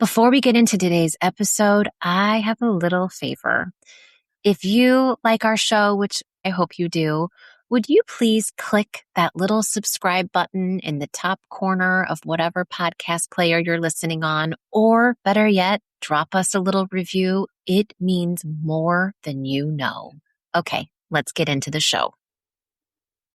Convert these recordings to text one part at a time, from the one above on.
Before we get into today's episode, I have a little favor. If you like our show, which I hope you do, would you please click that little subscribe button in the top corner of whatever podcast player you're listening on, or better yet, drop us a little review. It means more than you know. Okay, let's get into the show.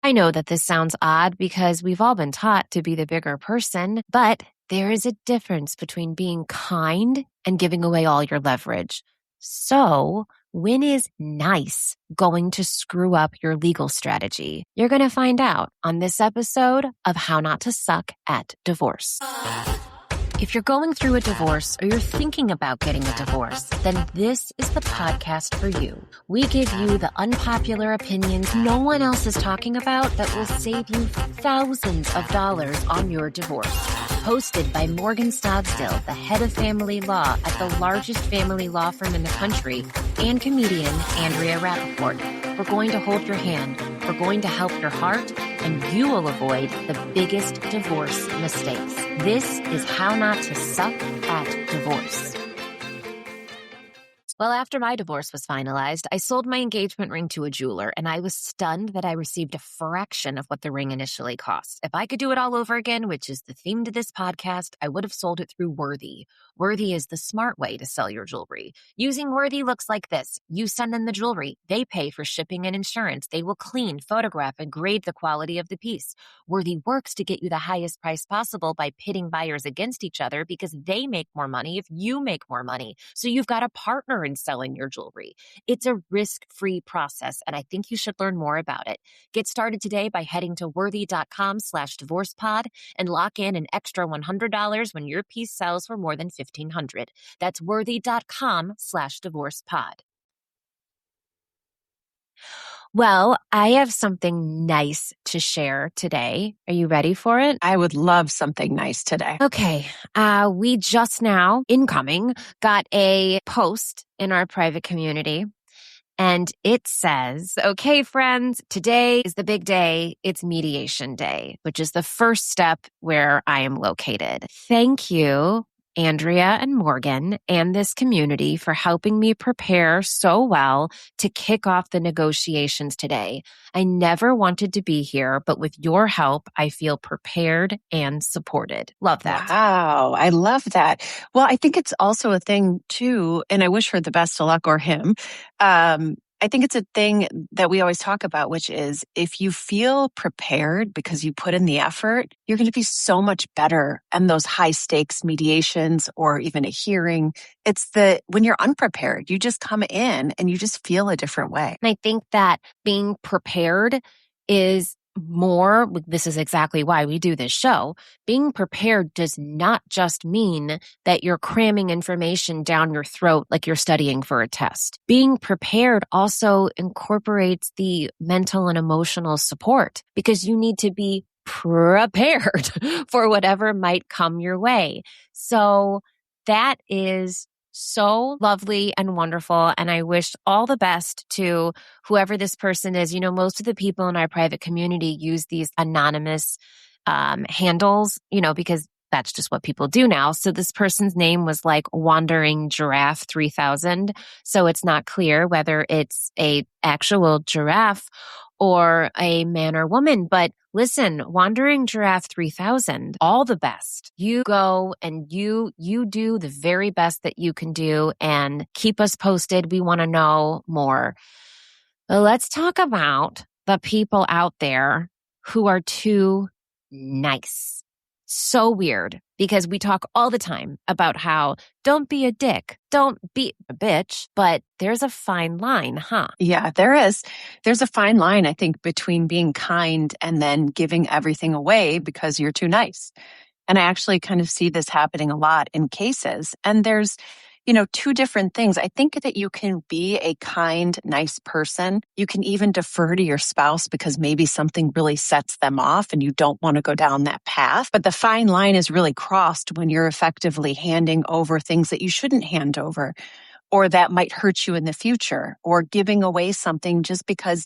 I know that this sounds odd because we've all been taught to be the bigger person, but there is a difference between being kind and giving away all your leverage. So, when is nice going to screw up your legal strategy? You're going to find out on this episode of How Not to Suck at Divorce. If you're going through a divorce or you're thinking about getting a divorce, then this is the podcast for you. We give you the unpopular opinions no one else is talking about that will save you thousands of dollars on your divorce. Hosted by Morgan Stogsdill, the head of family law at the largest family law firm in the country, and comedian Andrea. We're going to hold your hand. We're going to help your heart, and you will avoid the biggest divorce mistakes. This is How Not to Suck at Divorce. Well, after my divorce was finalized, I sold my engagement ring to a jeweler, and I was stunned that I received a fraction of what the ring initially cost. If I could do it all over again, which is the theme to this podcast, I would have sold it through Worthy. Worthy is the smart way to sell your jewelry. Using Worthy looks like this. You send them the jewelry. They pay for shipping and insurance. They will clean, photograph, and grade the quality of the piece. Worthy works to get you the highest price possible by pitting buyers against each other because they make more money if you make more money. So you've got a partner in selling your jewelry. It's a risk-free process, and I think you should learn more about it. Get started today by heading to worthy.com/divorcepod and lock in an extra $100 when your piece sells for more than $1,500. That's worthy.com/divorcepod. Well, I have something nice to share today. Are you ready for it? I would love something nice today. Okay. We just now, incoming, got a post in our private community. And it says, okay, friends, today is the big day. It's mediation day, which is the first step where I am located. Thank you, Andrea and Morgan, and this community for helping me prepare so well to kick off the negotiations today. I never wanted to be here, but with your help, I feel prepared and supported. Love that. Wow, I love that. Well, I think it's also a thing too, and I wish her the best of luck, or him. I think it's a thing that we always talk about, which is if you feel prepared because you put in the effort, you're going to be so much better. And those high stakes mediations or even a hearing, when you're unprepared, you just come in and you just feel a different way. And I think that being prepared is more, this is exactly why we do this show. Being prepared does not just mean that you're cramming information down your throat like you're studying for a test. Being prepared also incorporates the mental and emotional support because you need to be prepared for whatever might come your way. So that is so lovely and wonderful. And I wish all the best to whoever this person is. You know, most of the people in our private community use these anonymous handles, because that's just what people do now. So this person's name was like Wandering Giraffe 3000. So it's not clear whether it's a actual giraffe or a man or woman. But listen, Wandering Giraffe 3000, all the best. You go and you do the very best that you can do and keep us posted. We want to know more. Well, let's talk about the people out there who are too nice. So weird because we talk all the time about how don't be a dick, don't be a bitch, but there's a fine line, huh? Yeah, there is. There's a fine line, I think, between being kind and then giving everything away because you're too nice. And I actually kind of see this happening a lot in cases. And there's, two different things. I think that you can be a kind, nice person. You can even defer to your spouse because maybe something really sets them off and you don't want to go down that path. But the fine line is really crossed when you're effectively handing over things that you shouldn't hand over or that might hurt you in the future, or giving away something just because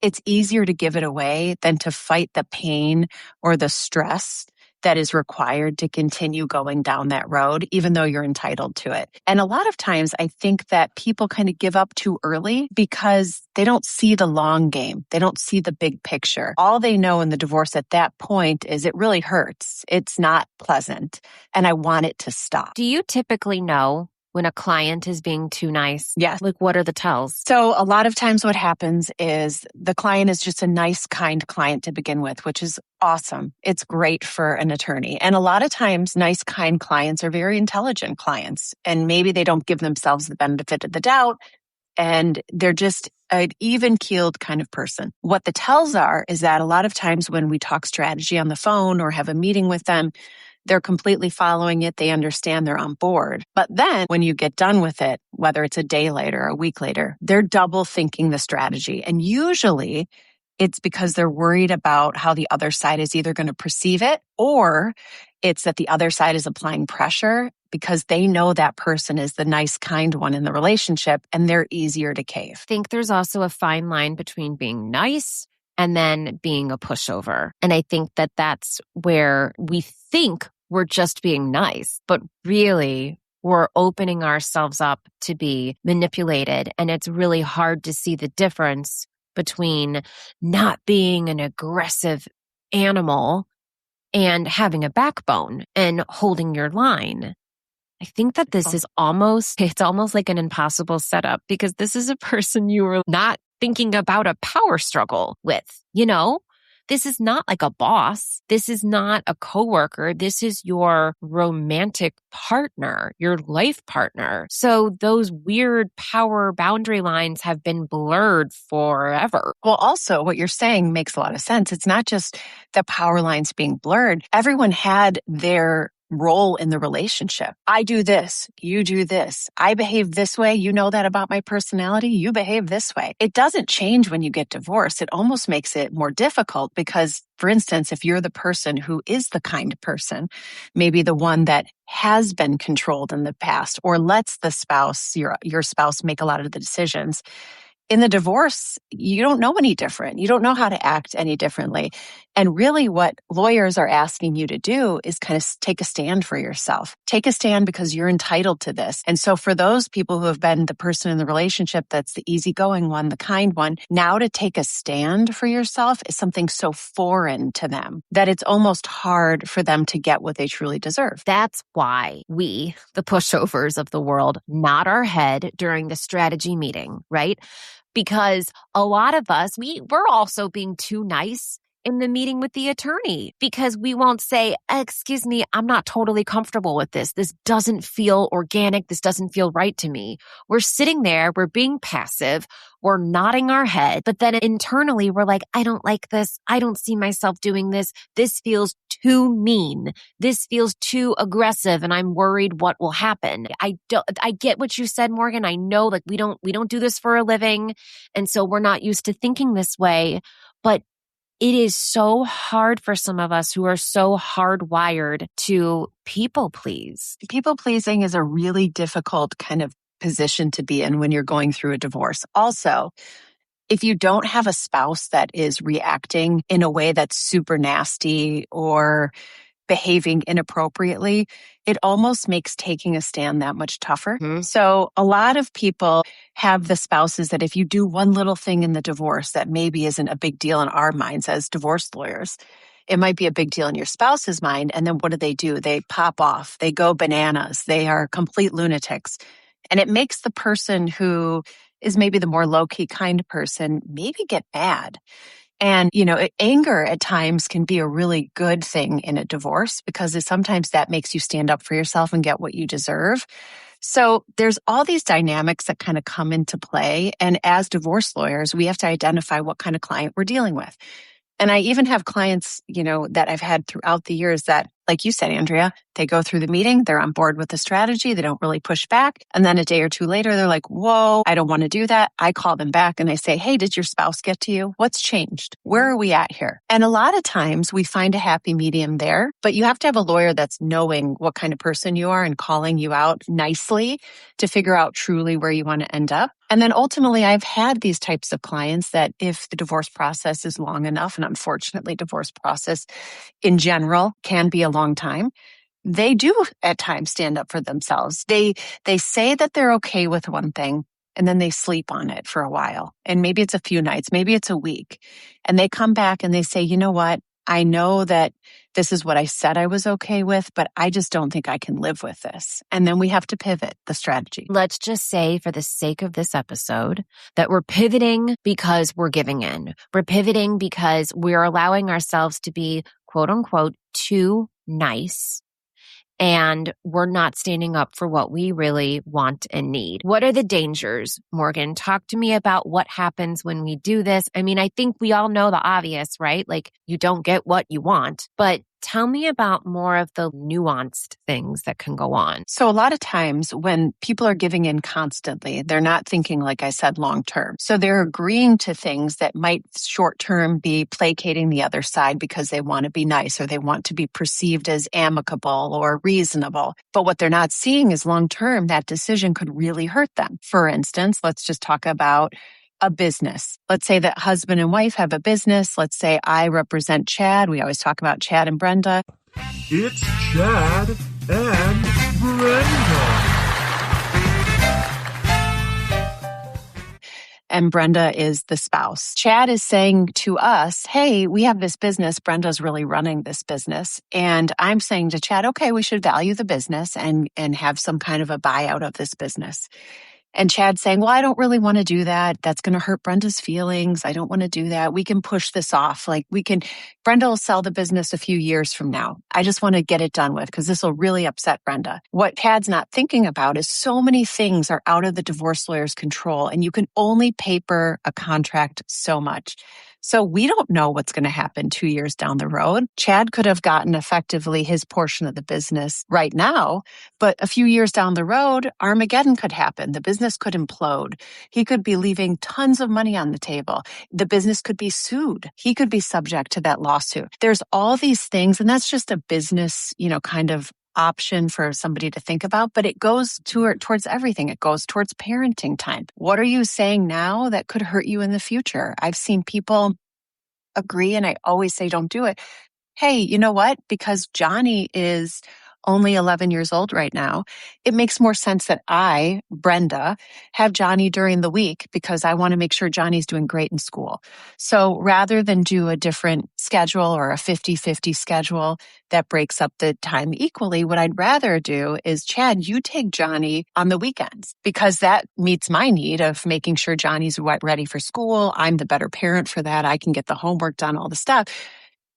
it's easier to give it away than to fight the pain or the stress that is required to continue going down that road, even though you're entitled to it. And a lot of times I think that people kind of give up too early because they don't see the long game. They don't see the big picture. All they know in the divorce at that point is it really hurts. It's not pleasant. And I want it to stop. Do you typically know when a client is being too nice? Yes. Like, what are the tells? So a lot of times what happens is the client is just a nice, kind client to begin with, which is awesome. It's great for an attorney. And a lot of times nice, kind clients are very intelligent clients, and maybe they don't give themselves the benefit of the doubt, and they're just an even-keeled kind of person. What the tells are is that a lot of times when we talk strategy on the phone or have a meeting with them, they're completely following it. They understand, they're on board. But then when you get done with it, whether it's a day later or a week later, they're double thinking the strategy. And usually it's because they're worried about how the other side is either going to perceive it, or it's that the other side is applying pressure because they know that person is the nice, kind one in the relationship and they're easier to cave. I think there's also a fine line between being nice and then being a pushover. And I think that that's where we think we're just being nice, but really we're opening ourselves up to be manipulated. And it's really hard to see the difference between not being an aggressive animal and having a backbone and holding your line. I think that it's almost like an impossible setup, because this is a person you were not thinking about a power struggle with, you know? This is not like a boss. This is not a coworker. This is your romantic partner, your life partner. So those weird power boundary lines have been blurred forever. Well, also what you're saying makes a lot of sense. It's not just the power lines being blurred. Everyone had their role in the relationship. I do this, you do this. I behave this way. You know that about my personality. You behave this way. It doesn't change when you get divorced. It almost makes it more difficult because, for instance, if you're the person who is the kind person, maybe the one that has been controlled in the past or lets the spouse, your spouse, make a lot of the decisions, in the divorce, you don't know any different. You don't know how to act any differently. And really what lawyers are asking you to do is kind of take a stand for yourself. Take a stand because you're entitled to this. And so for those people who have been the person in the relationship that's the easygoing one, the kind one, now to take a stand for yourself is something so foreign to them that it's almost hard for them to get what they truly deserve. That's why we, the pushovers of the world, nod our head during the strategy meeting, right? Because a lot of us, we're also being too nice in the meeting with the attorney, because we won't say, excuse me, I'm not totally comfortable with this. This doesn't feel organic. This doesn't feel right to me. We're sitting there, we're being passive, we're nodding our head, but then internally we're like, I don't like this. I don't see myself doing this. This feels too mean. This feels too aggressive, and I'm worried what will happen. I get what you said, Morgan. I know, like, we don't do this for a living, and so we're not used to thinking this way, but it is so hard for some of us who are so hardwired to people please. People pleasing is a really difficult kind of position to be in when you're going through a divorce. Also, if you don't have a spouse that is reacting in a way that's super nasty or behaving inappropriately, it almost makes taking a stand that much tougher. Mm-hmm. So a lot of people have the spouses that if you do one little thing in the divorce that maybe isn't a big deal in our minds as divorce lawyers, it might be a big deal in your spouse's mind. And then what do? They pop off. They go bananas. They are complete lunatics. And it makes the person who is maybe the more low-key kind person maybe get mad. And, anger at times can be a really good thing in a divorce because sometimes that makes you stand up for yourself and get what you deserve. So there's all these dynamics that kind of come into play. And as divorce lawyers, we have to identify what kind of client we're dealing with. And I even have clients, that I've had throughout the years that like you said, Andrea, they go through the meeting, they're on board with the strategy, they don't really push back. And then a day or two later, they're like, whoa, I don't want to do that. I call them back and I say, hey, did your spouse get to you? What's changed? Where are we at here? And a lot of times we find a happy medium there, but you have to have a lawyer that's knowing what kind of person you are and calling you out nicely to figure out truly where you want to end up. And then ultimately, I've had these types of clients that if the divorce process is long enough, and unfortunately, divorce process in general can be a long time, they do at times stand up for themselves. They say that they're okay with one thing and then they sleep on it for a while. And maybe it's a few nights, maybe it's a week. And they come back and they say, you know what? I know that this is what I said I was okay with, but I just don't think I can live with this. And then we have to pivot the strategy. Let's just say, for the sake of this episode, that we're pivoting because we're giving in. We're pivoting because we're allowing ourselves to be, quote unquote, too nice. And we're not standing up for what we really want and need. What are the dangers, Morgan? Talk to me about what happens when we do this. I mean, I think we all know the obvious, right? Like, you don't get what you want, but tell me about more of the nuanced things that can go on. So a lot of times when people are giving in constantly, they're not thinking, like I said, long term. So they're agreeing to things that might short term be placating the other side because they want to be nice or they want to be perceived as amicable or reasonable. But what they're not seeing is long term, that decision could really hurt them. For instance, let's just talk about a business. Let's say that husband and wife have a business. Let's say I represent Chad. We always talk about Chad and Brenda. It's Chad and Brenda. And Brenda is the spouse. Chad is saying to us, hey, we have this business. Brenda's really running this business. And I'm saying to Chad, okay, we should value the business and have some kind of a buyout of this business. And Chad's saying, well, I don't really want to do that. That's going to hurt Brenda's feelings. I don't want to do that. We can push this off. Brenda will sell the business a few years from now. I just want to get it done with because this will really upset Brenda. What Chad's not thinking about is so many things are out of the divorce lawyer's control and you can only paper a contract so much. So we don't know what's going to happen 2 years down the road. Chad could have gotten effectively his portion of the business right now, but a few years down the road, Armageddon could happen. The business could implode. He could be leaving tons of money on the table. The business could be sued. He could be subject to that lawsuit. There's all these things, and that's just a business, kind of option for somebody to think about, but it goes towards everything. It goes towards parenting time. What are you saying now that could hurt you in the future? I've seen people agree, and I always say, don't do it. Hey, you know what? Because Johnny is only 11 years old right now, it makes more sense that I, Brenda, have Johnny during the week because I want to make sure Johnny's doing great in school. So rather than do a different schedule or a 50-50 schedule that breaks up the time equally, what I'd rather do is, Chad, you take Johnny on the weekends because that meets my need of making sure Johnny's ready for school. I'm the better parent for that. I can get the homework done, all the stuff.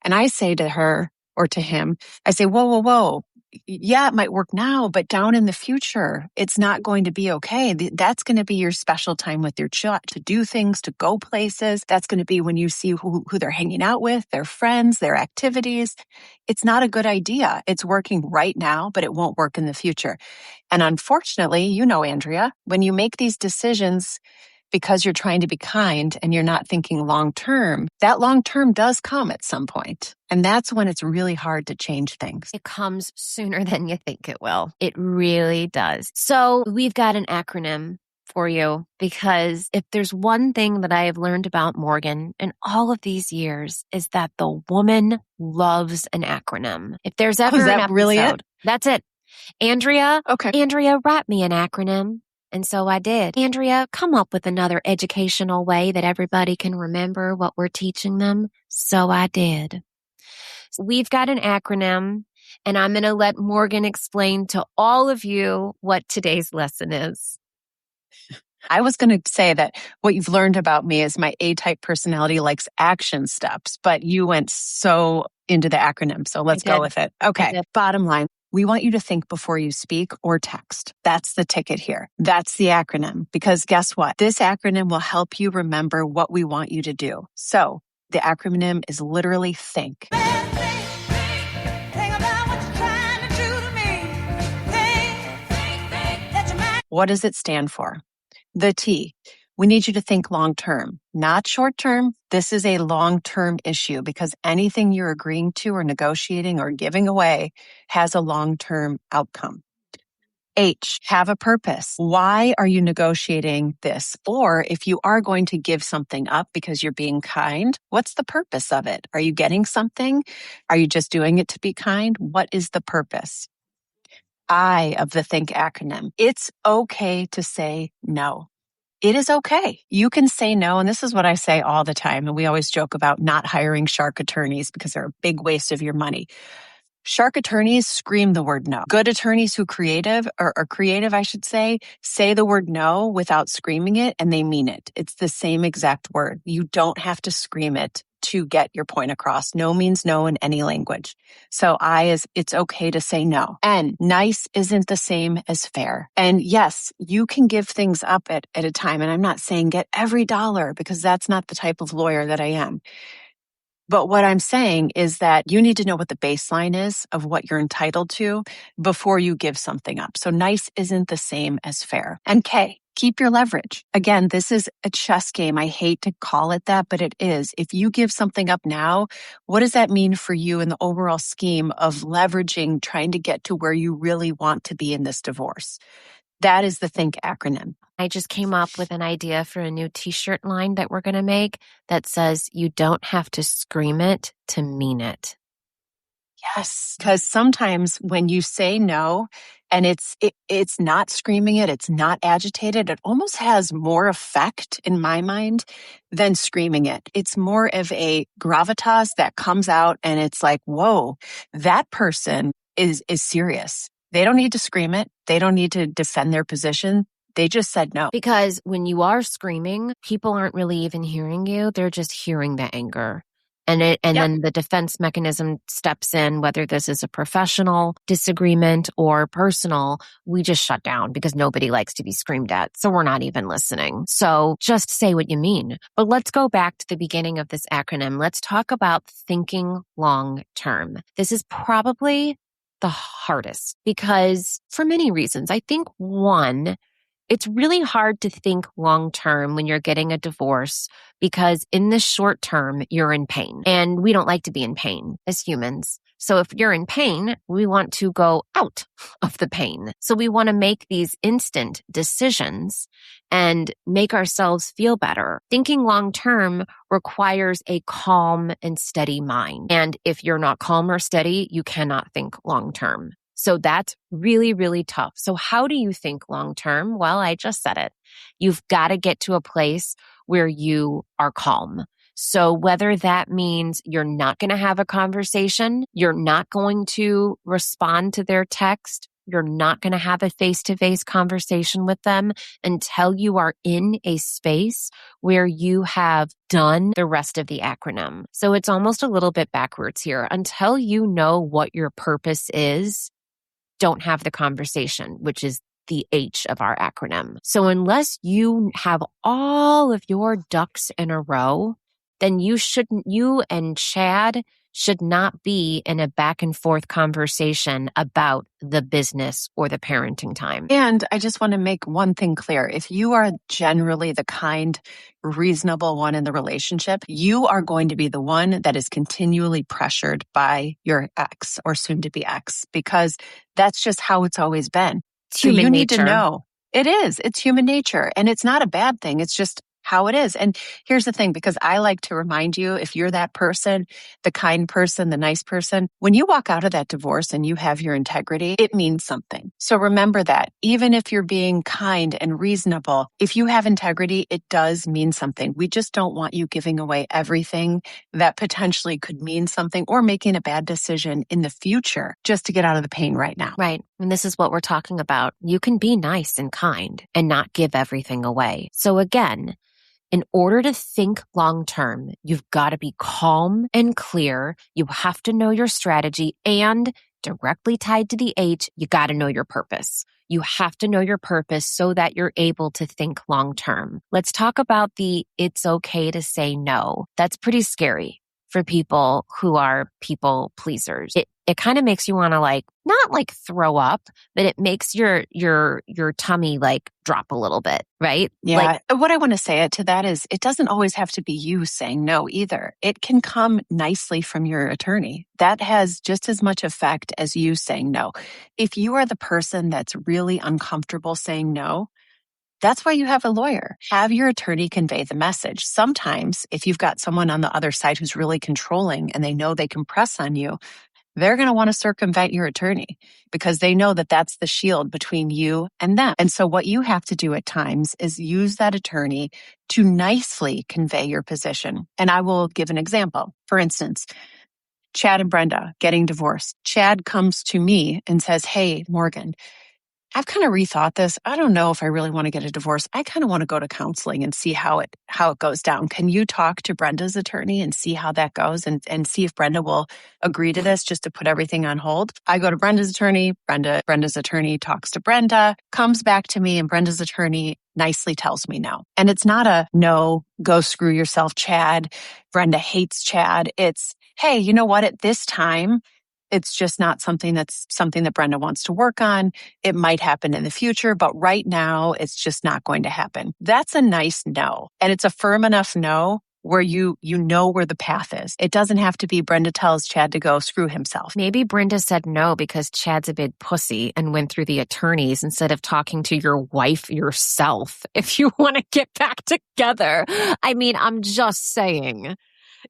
And I say to her or to him, I say, whoa, whoa, whoa. Yeah, it might work now, but down in the future, it's not going to be okay. That's going to be your special time with your child to do things, to go places. That's going to be when you see who they're hanging out with, their friends, their activities. It's not a good idea. It's working right now, but it won't work in the future. And unfortunately, Andrea, when you make these decisions because you're trying to be kind and you're not thinking long term, that long term does come at some point. And that's when it's really hard to change things. It comes sooner than you think it will. It really does. So we've got an acronym for you because if there's one thing that I have learned about Morgan in all of these years is that the woman loves an acronym. If there's ever an episode, really it? That's it. Andrea, okay. Andrea, write me an acronym. And so I did. Andrea, come up with another educational way that everybody can remember what we're teaching them. So I did. We've got an acronym, and I'm going to let Morgan explain to all of you what today's lesson is. I was going to say that what you've learned about me is my A-type personality likes action steps, but you went so into the acronym. So let's go with it. Okay. Bottom line. We want you to think before you speak or text. That's the ticket here. That's the acronym. Because guess what? This acronym will help you remember what we want you to do. So the acronym is literally think. Think about what What does it stand for? The T. We need you to think long-term, not short-term. This is a long-term issue because anything you're agreeing to or negotiating or giving away has a long-term outcome. H, have a purpose. Why are you negotiating this? Or if you are going to give something up because you're being kind, what's the purpose of it? Are you getting something? Are you just doing it to be kind? What is the purpose? I of the THINK acronym. It's okay to say no. It is okay. You can say no. And this is what I say all the time. And we always joke about not hiring shark attorneys because they're a big waste of your money. Shark attorneys scream the word no. Good attorneys who are creative, I should say the word no without screaming it, and they mean it. It's the same exact word. You don't have to scream it to get your point across. No means no in any language. So it's okay to say no. And nice isn't the same as fair. And yes, you can give things up at a time. And I'm not saying get every dollar because that's not the type of lawyer that I am. But what I'm saying is that you need to know what the baseline is of what you're entitled to before you give something up. So nice isn't the same as fair. And K, keep your leverage. Again, this is a chess game. I hate to call it that, but it is. If you give something up now, what does that mean for you in the overall scheme of leveraging, trying to get to where you really want to be in this divorce? That is the THINK acronym. I just came up with an idea for a new t-shirt line that we're going to make that says, you don't have to scream it to mean it. Yes, because sometimes when you say no and it's not screaming it, it's not agitated, it almost has more effect in my mind than screaming it. It's more of a gravitas that comes out and it's like, whoa, that person is serious. They don't need to scream it. They don't need to defend their position. They just said no. Because when you are screaming, people aren't really even hearing you. They're just hearing the anger. And then the defense mechanism steps in, whether this is a professional disagreement or personal, we just shut down because nobody likes to be screamed at. So we're not even listening. So just say what you mean. But let's go back to the beginning of this acronym. Let's talk about thinking long term. This is probably the hardest because for many reasons. I think one, it's really hard to think long term when you're getting a divorce because in the short term, you're in pain. And we don't like to be in pain as humans. So if you're in pain, we want to go out of the pain. So we want to make these instant decisions and make ourselves feel better. Thinking long term requires a calm and steady mind. And if you're not calm or steady, you cannot think long term. So that's really, really tough. So how do you think long term? Well, I just said it. You've got to get to a place where you are calm. So whether that means you're not going to have a conversation, you're not going to respond to their text, you're not going to have a face-to-face conversation with them until you are in a space where you have done the rest of the acronym. So it's almost a little bit backwards here. Until you know what your purpose is, don't have the conversation, which is the H of our acronym. So unless you have all of your ducks in a row, then you and Chad should not be in a back and forth conversation about the business or the parenting time. And I just want to make one thing clear. If you are generally the kind, reasonable one in the relationship, you are going to be the one that is continually pressured by your ex or soon to be ex, because that's just how it's always been. It's so human you nature. Need to know. It is. It's human nature. And it's not a bad thing. It's just how it is. And here's the thing, because I like to remind you, if you're that person, the kind person, the nice person, when you walk out of that divorce and you have your integrity, it means something. So remember that even if you're being kind and reasonable, if you have integrity, it does mean something. We just don't want you giving away everything that potentially could mean something or making a bad decision in the future just to get out of the pain right now. Right. And this is what we're talking about. You can be nice and kind and not give everything away. So again, in order to think long term, you've got to be calm and clear. You have to know your strategy, and directly tied to the H, you got to know your purpose. You have to know your purpose so that you're able to think long term. Let's talk about the it's okay to say no. That's pretty scary. for people who are people pleasers. It kind of makes you want to like, not like throw up, but it makes your tummy like drop a little bit, right? Yeah. What I want to say to that is it doesn't always have to be you saying no either. It can come nicely from your attorney. That has just as much effect as you saying no. If you are the person that's really uncomfortable saying no, that's why you have a lawyer. Have your attorney convey the message. Sometimes if you've got someone on the other side who's really controlling and they know they can press on you, they're going to want to circumvent your attorney because they know that that's the shield between you and them. And so what you have to do at times is use that attorney to nicely convey your position. And I will give an example. For instance, Chad and Brenda getting divorced. Chad comes to me and says, "Hey, Morgan, I've kind of rethought this. I don't know if I really want to get a divorce. I kind of want to go to counseling and see how it goes down. Can you talk to Brenda's attorney and see how that goes and see if Brenda will agree to this just to put everything on hold?" I go to Brenda's attorney. Brenda's attorney talks to Brenda, comes back to me, and Brenda's attorney nicely tells me no. And it's not a no, go screw yourself, Chad. Brenda hates Chad. It's, hey, you know what? At this time, it's just not something that Brenda wants to work on. It might happen in the future, but right now it's just not going to happen. That's a nice no. And it's a firm enough no where you know where the path is. It doesn't have to be Brenda tells Chad to go screw himself. Maybe Brenda said no because Chad's a big pussy and went through the attorneys instead of talking to your wife yourself if you want to get back together. I mean, I'm just saying.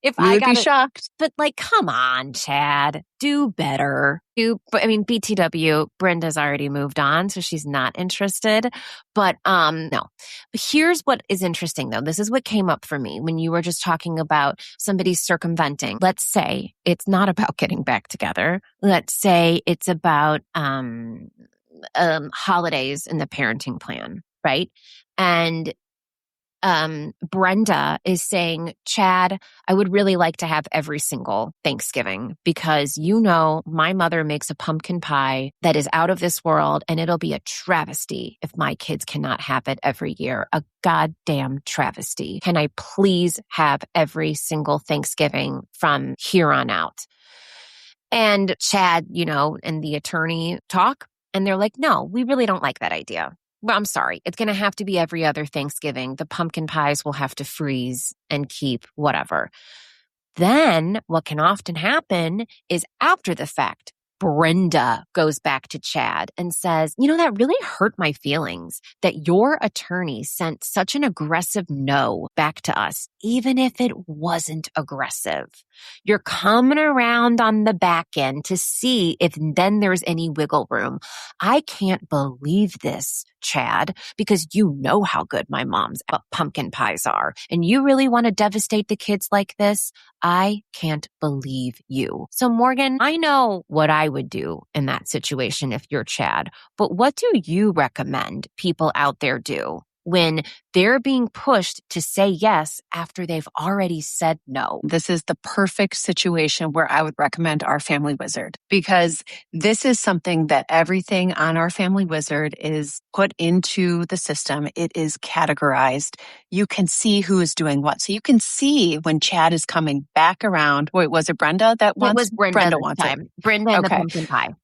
You would be shocked. But like, come on, Chad, do better. BTW, Brenda's already moved on, so she's not interested. But no. But here's what is interesting, though. This is what came up for me when you were just talking about somebody circumventing. Let's say it's not about getting back together. Let's say it's about holidays in the parenting plan, right? And Brenda is saying, "Chad, I would really like to have every single Thanksgiving because my mother makes a pumpkin pie that is out of this world and it'll be a travesty if my kids cannot have it every year. A goddamn travesty. Can I please have every single Thanksgiving from here on out?" And Chad, and the attorney talk and they're like, "No, we really don't like that idea. Well, I'm sorry. It's going to have to be every other Thanksgiving. The pumpkin pies will have to freeze and keep whatever." Then what can often happen is after the fact, Brenda goes back to Chad and says, "That really hurt my feelings that your attorney sent such an aggressive no back to us, even if it wasn't aggressive. You're coming around on the back end to see if then there's any wiggle room. I can't believe this, Chad, because you know how good my mom's pumpkin pies are. And you really want to devastate the kids like this? I can't believe you." So Morgan, I know what I would do in that situation if you're Chad, but what do you recommend people out there do when they're being pushed to say yes after they've already said no? This is the perfect situation where I would recommend Our Family Wizard, because this is something that everything on Our Family Wizard is put into the system. It is categorized. You can see who is doing what. So you can see when Chad is coming back around. Wait, was it Brenda that wants? It was Brenda wants it. Brenda and the pumpkin pie.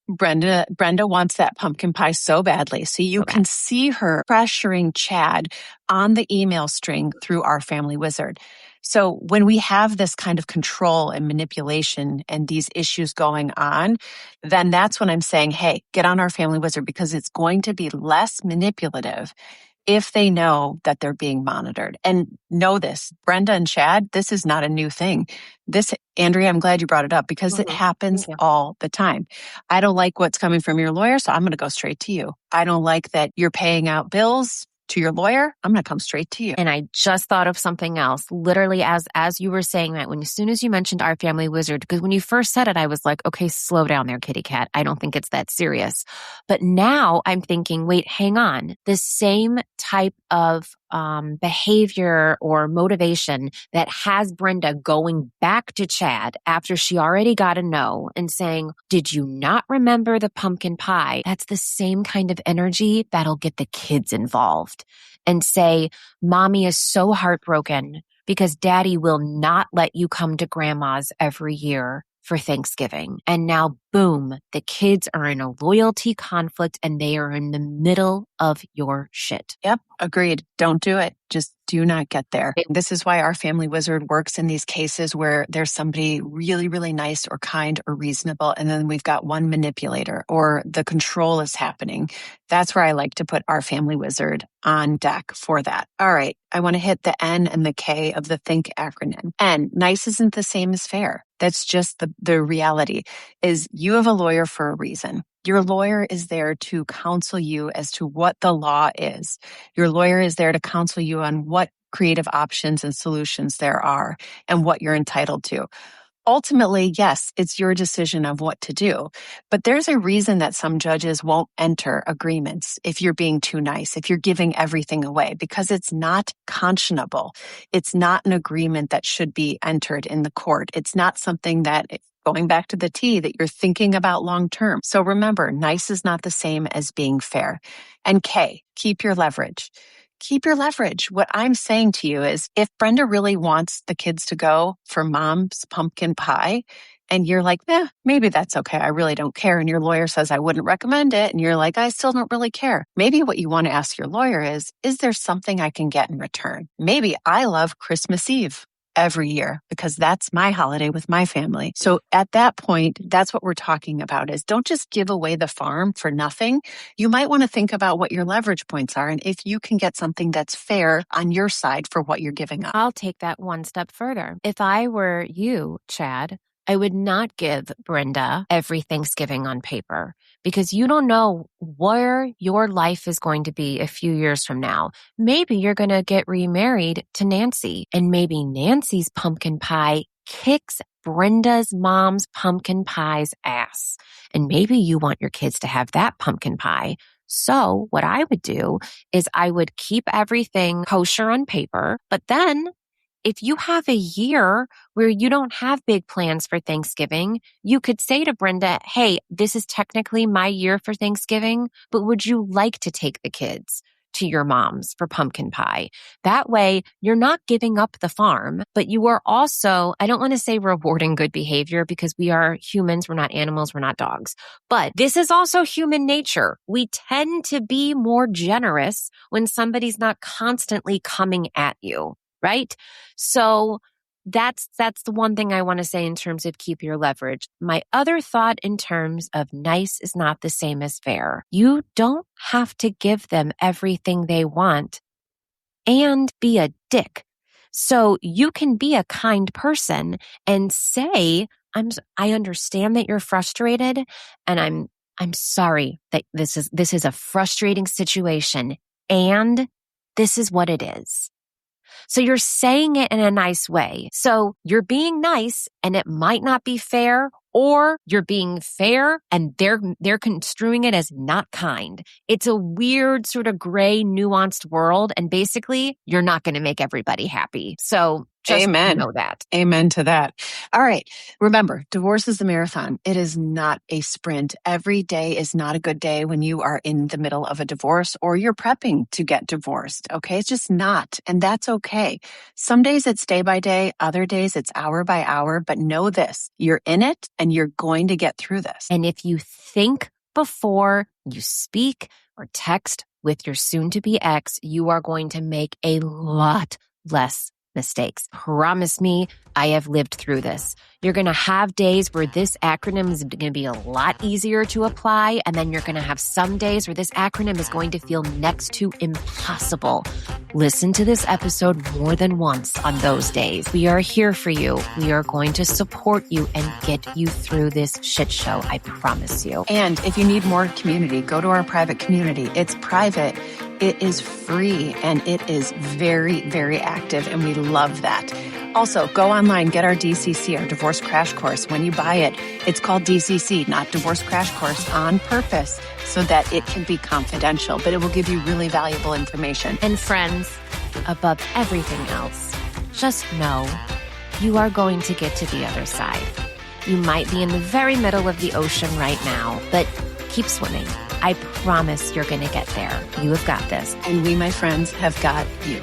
Brenda wants that pumpkin pie so badly. So you can see her pressuring Chad on the email string through Our Family Wizard. So when we have this kind of control and manipulation and these issues going on, then that's when I'm saying, hey, get on Our Family Wizard, because it's going to be less manipulative if they know that they're being monitored. And know this, Brenda and Chad, this is not a new thing. This, Andrea, I'm glad you brought it up because it happens all the time. I don't like what's coming from your lawyer, so I'm going to go straight to you. I don't like that you're paying out bills to your lawyer. I'm going to come straight to you. And I just thought of something else, literally as you were saying that, as soon as you mentioned Our Family Wizard, because when you first said it, I was like, okay, slow down there, kitty cat. I don't think it's that serious. But now I'm thinking, wait, hang on. The same type of behavior or motivation that has Brenda going back to Chad after she already got a no and saying, "Did you not remember the pumpkin pie?" That's the same kind of energy that'll get the kids involved and say, "Mommy is so heartbroken because daddy will not let you come to grandma's every year for Thanksgiving. And now, boom, the kids are in a loyalty conflict and they are in the middle of your shit. Yep, agreed. Don't do it. Just do not get there. This is why our family wizard works in these cases where there's somebody really, really nice or kind or reasonable, and then we've got one manipulator or the control is happening. That's where I like to put our family wizard on deck for that. All right, I want to hit the N and the K of the THINK acronym. N, nice isn't the same as fair. That's just the reality is you have a lawyer for a reason. Your lawyer is there to counsel you as to what the law is. Your lawyer is there to counsel you on what creative options and solutions there are and what you're entitled to. Ultimately, yes, it's your decision of what to do. But there's a reason that some judges won't enter agreements if you're being too nice, if you're giving everything away, because it's not conscionable. It's not an agreement that should be entered in the court. It's not something that, going back to the T, that you're thinking about long term. So remember, nice is not the same as being fair. And K, keep your leverage. Keep your leverage. What I'm saying to you is if Brenda really wants the kids to go for mom's pumpkin pie and you're like, maybe that's okay. I really don't care. And your lawyer says, I wouldn't recommend it. And you're like, I still don't really care. Maybe what you want to ask your lawyer is there something I can get in return? Maybe I love Christmas Eve every year because that's my holiday with my family. So at that point, that's what we're talking about is don't just give away the farm for nothing. You might want to think about what your leverage points are and if you can get something that's fair on your side for what you're giving up. I'll take that one step further. If I were you, Chad, I would not give Brenda every Thanksgiving on paper because you don't know where your life is going to be a few years from now. Maybe you're going to get remarried to Nancy, and maybe Nancy's pumpkin pie kicks Brenda's mom's pumpkin pie's ass. And maybe you want your kids to have that pumpkin pie. So what I would do is I would keep everything kosher on paper, but then if you have a year where you don't have big plans for Thanksgiving, you could say to Brenda, hey, this is technically my year for Thanksgiving, but would you like to take the kids to your mom's for pumpkin pie? That way, you're not giving up the farm, but you are also, I don't want to say rewarding good behavior because we are humans, we're not animals, we're not dogs. But this is also human nature. We tend to be more generous when somebody's not constantly coming at you. Right? So that's the one thing I want to say in terms of keep your leverage. My other thought in terms of nice is not the same as fair. You don't have to give them everything they want and be a dick. So you can be a kind person and say, I understand that you're frustrated and I'm sorry that this is a frustrating situation and this is what it is. So you're saying it in a nice way. So you're being nice and it might not be fair, or you're being fair and they're construing it as not kind. It's a weird sort of gray, nuanced world. And basically, you're not going to make everybody happy. So just know that. Amen to that. All right. Remember, divorce is a marathon. It is not a sprint. Every day is not a good day when you are in the middle of a divorce or you're prepping to get divorced. Okay. It's just not. And that's okay. Some days it's day by day. Other days it's hour by hour. But know this, you're in it and you're going to get through this. And if you think before you speak or text with your soon-to-be ex, you are going to make a lot less mistakes. Promise me, I have lived through this. You're going to have days where this acronym is going to be a lot easier to apply, and then you're going to have some days where this acronym is going to feel next to impossible. Listen to this episode more than once on those days. We are here for you. We are going to support you and get you through this shit show. I promise you. And if you need more community, go to our private community. It's private. It is free and it is very, very active, and we love that. Also, go online, get our DCC, our Divorce Crash Course. When you buy it, it's called DCC, not Divorce Crash Course, on purpose so that it can be confidential, but it will give you really valuable information. And friends, above everything else, just know you are going to get to the other side. You might be in the very middle of the ocean right now, but keep swimming. I promise you're going to get there. You have got this. And we, my friends, have got you.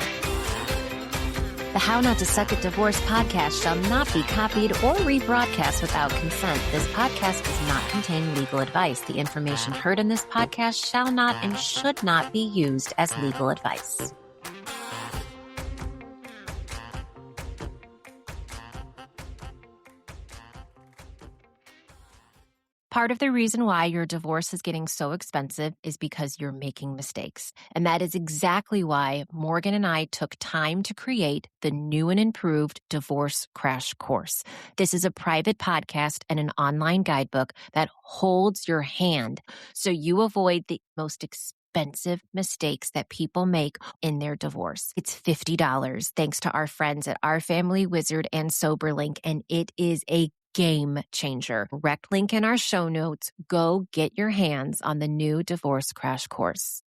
The How Not to Suck at Divorce podcast shall not be copied or rebroadcast without consent. This podcast does not contain legal advice. The information heard in this podcast shall not and should not be used as legal advice. Part of the reason why your divorce is getting so expensive is because you're making mistakes. And that is exactly why Morgan and I took time to create the new and improved Divorce Crash Course. This is a private podcast and an online guidebook that holds your hand so you avoid the most expensive mistakes that people make in their divorce. It's $50 thanks to our friends at Our Family Wizard and SoberLink, and it is a game changer. Direct link in our show notes. Go get your hands on the new Divorce Crash Course.